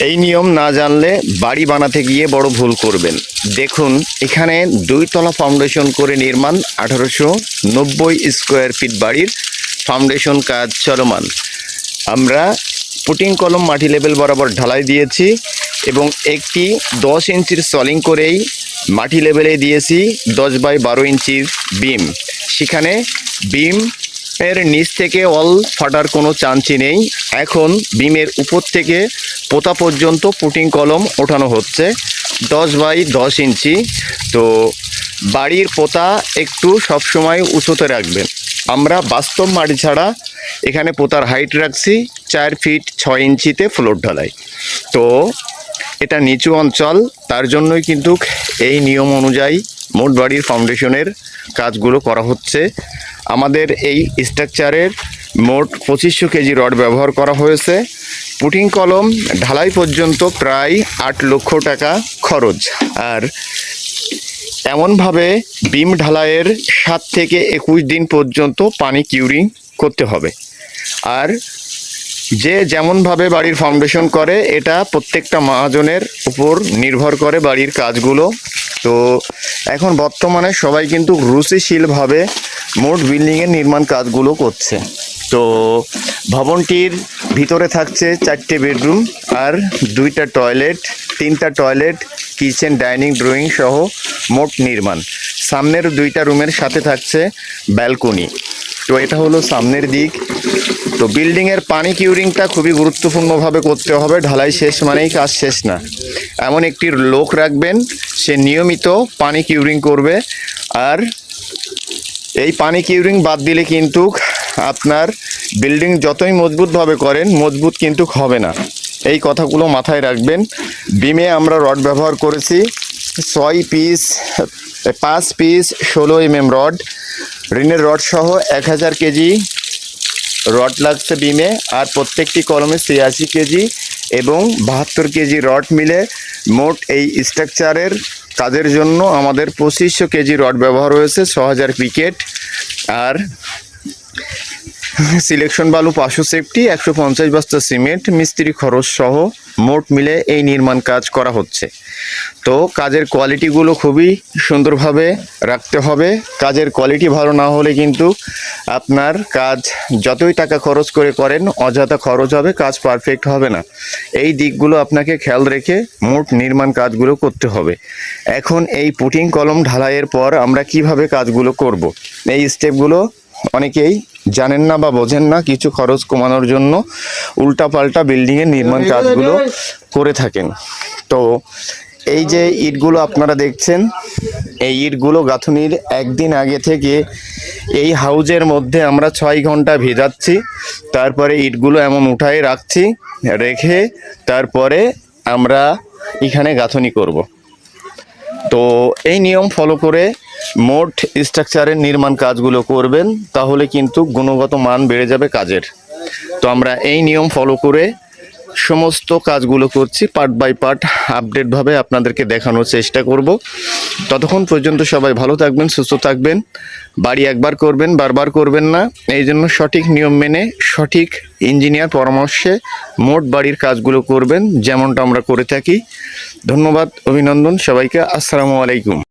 এই নিয়ম না জানলে বাড়ি বানাতে গিয়ে বড় ভুল করবেন। দেখুন, এখানে 2 তলা ফাউন্ডেশন করে নির্মাণ 1890 স্কোয়ার ফিট বাড়ির ফাউন্ডেশন কাজ চলমান। আমরা পুটিং কলম মাটি লেভেল বরাবর ঢালাই দিয়েছি এবং একটি 10 ইঞ্চির সলিং করেই মাটি লেভেলে দিয়েছি 10 বাই 12 ইঞ্চির বিম। সেখানে বিম এর নিচ থেকে অল ফাটার কোনো চান্সই নেই। এখন বিমের উপর থেকে পোতা পর্যন্ত পুটিং কলম ওঠানো হচ্ছে 10 বাই 10 ইঞ্চি। তো বাড়ির পোতা একটু সবসময় উঁচুতে রাখবেন। আমরা বাস্তব মাটি ছাড়া এখানে পোতার হাইট রাখছি 4 ফিট 6 ইঞ্চিতে ফ্লোর ঢালাই। তো এটা নিচু অঞ্চল, তার জন্যই কিন্তু এই নিয়ম অনুযায়ী মোট বাড়ির ফাউন্ডেশনের কাজগুলো করা হচ্ছে। আমাদের এই স্ট্রাকচারের মোট 2500 কেজি রড ব্যবহার করা হয়েছে। পুটিং কলম ঢালাই পর্যন্ত প্রায় 8 লক্ষ টাকা খরচ। আর এমনভাবে বিম ঢালাইয়ের 7 থেকে 21 দিন পর্যন্ত পানি কিউরিং করতে হবে। আর যে যেমনভাবে বাড়ির ফাউন্ডেশন করে, এটা প্রত্যেকটা মহাজনের উপর নির্ভর করে বাড়ির কাজগুলো। তো এখন বর্তমানে সবাই কিন্তু রুচিশীলভাবে মোট বিল্ডিংয়ের নির্মাণ কাজগুলো করছে। তো ভবনটির ভিতরে থাকছে 4টে বেডরুম আর 2টা টয়লেট, 3টা টয়লেট, কিচেন, ডাইনিং, ড্রয়িং সহ মোট নির্মাণ। সামনের 2টা রুমের সাথে থাকছে ব্যালকনি। তো এটা হলো সামনের দিক। তো বিল্ডিংয়ের পানি কিউরিংটা খুবই গুরুত্বপূর্ণভাবে করতে হবে। ঢালাই শেষ মানেই কাজ শেষ না। এমন একটি লোক রাখবেন, সে নিয়মিত পানি কিউরিং করবে। আর এই পানি কিউরিং বাদ দিলে কিন্তু আপনার বিল্ডিং যতই মজবুতভাবে করেন, মজবুত কিন্তু হবে না। এই কথাগুলো মাথায় রাখবেন। বিমে আমরা রড ব্যবহার করেছি 5 পিস 16 mm রড। রিনের রড সহ 1000 কেজি রড লাগছে বিমে। আর প্রত্যেকটি কলমে 86 কেজি এবং 72 কেজি রড মিলে মোট এই স্ট্রাকচারের কাজের জন্য আমাদের 2500 কেজি রড ব্যবহার হয়েছে, 6000 পিকেট। আর সিলেকশন বালু 500 সেফটি, 150 বস্তা সিমেন্ট, মিস্ত্রি খরচ সহ মোট মিলে এই নির্মাণ কাজ করা হচ্ছে। তো কাজের কোয়ালিটিগুলো খুবই সুন্দরভাবে রাখতে হবে। কাজের কোয়ালিটি ভালো না হলে কিন্তু আপনার কাজ যতই টাকা খরচ করে করেন অযথা খরচ হবে, কাজ পারফেক্ট হবে না। এই দিকগুলো আপনাকে খেয়াল রেখে মোট নির্মাণ কাজগুলো করতে হবে। এখন এই পুটিং কলম ঢালাইয়ের পর আমরা কিভাবে কাজগুলো করব, এই স্টেপগুলো অনেকেই জানেন না বা বোঝেন না। কিছু খরচ কমানোর জন্য উল্টাপাল্টা বিল্ডিংয়ের নির্মাণ কাজগুলো করে থাকেন। তো এই যে ইটগুলো আপনারা দেখছেন, এই ইটগুলো গাঁথুনির একদিন আগে থেকে এই হাউজের মধ্যে আমরা 6 ঘন্টা ভেজাচ্ছি। তারপরে ইটগুলো এমন উঠায় রাখছি, রেখে তারপরে আমরা এখানে গাঁথুনি করব। তো এই নিয়ম ফলো করে মোট স্ট্রাকচারের নির্মাণ কাজগুলো করবেন, তাহলে কিন্তু গুণগত মান বেড়ে যাবে কাজের। তো আমরা এই নিয়ম ফলো করে সমস্ত কাজগুলো করছি, পার্ট বাই পার্ট আপডেটভাবে আপনাদেরকে দেখানোর চেষ্টা করব। ততক্ষণ পর্যন্ত সবাই ভালো থাকবেন, সুস্থ থাকবেন। বাড়ি একবার করবেন, বারবার করবেন না। এই জন্য সঠিক নিয়ম মেনে সঠিক ইঞ্জিনিয়ার পরামর্শে মোট বাড়ির কাজগুলো করবেন, যেমনটা আমরা করে থাকি। ধন্যবাদ, অভিনন্দন সবাইকে। আসসালামু আলাইকুম।